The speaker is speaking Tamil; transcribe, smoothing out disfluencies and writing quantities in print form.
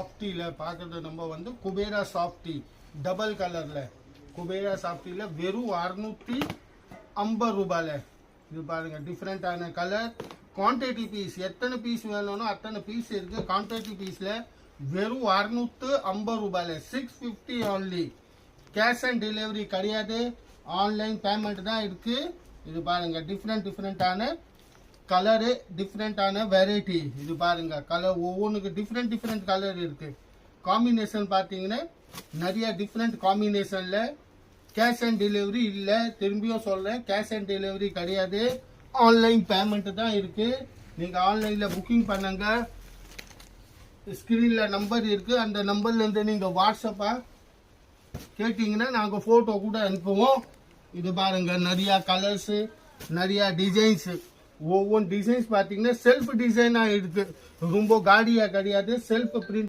சாஃப்டியில் பார்க்குறது நம்ம வந்து குபேரா சாஃப்டி டபுள் கலரில் குபேரா சாஃப்டியில் வெறும் 650 ரூபாயில். இது பாருங்கள் டிஃப்ரெண்ட்டான கலர். குவான்டிட்டி பீஸ் எத்தனை பீஸ் வேணும்னோ அத்தனை பீஸ் இருக்குது. குவான்டிட்டி பீஸில் வெறும் 650 ரூபாயில் 650 only. கேஷ் அண்ட் டெலிவரி கிடையாது, ஆன்லைன் பேமெண்ட் தான் இருக்குது. இது பாருங்கள் டிஃப்ரெண்ட்டான கலரு, டிஃப்ரெண்ட்டான வெரைட்டி. இது பாருங்க கலர் ஒவ்வொன்றுக்கு டிஃப்ரெண்ட் கலர் இருக்கு. காம்பினேஷன் பார்த்தீங்கன்னா நிறைய டிஃப்ரெண்ட் காம்பினேஷன்ல. கேஷ் அண்ட் டெலிவரி இல்லை, திரும்பியும் சொல்றேன் கேஷ் அண்ட் டெலிவரி கிடையாது, ஆன்லைன் பேமெண்ட் தான் இருக்கு. நீங்க ஆன்லைன்ல புக்கிங் பண்ணுங்க. ஸ்கிரீன்ல நம்பர் இருக்கு, அந்த நம்பர்ல இருந்து நீங்க வாட்ஸ்அப்பா கேட்டீங்கன்னா நாங்க போட்டோ கூட அனுப்புவோம். இது பாருங்க நிறைய கலர்ஸ், நிறைய டிசைன்ஸ். ஒவ்வொரு டிசைன்ஸ் பார்த்தீங்கன்னா செல்ஃப் டிசைனாக இருக்கு, ரொம்ப காடியாக கிடையாது, செல்ஃப் பிரிண்ட்.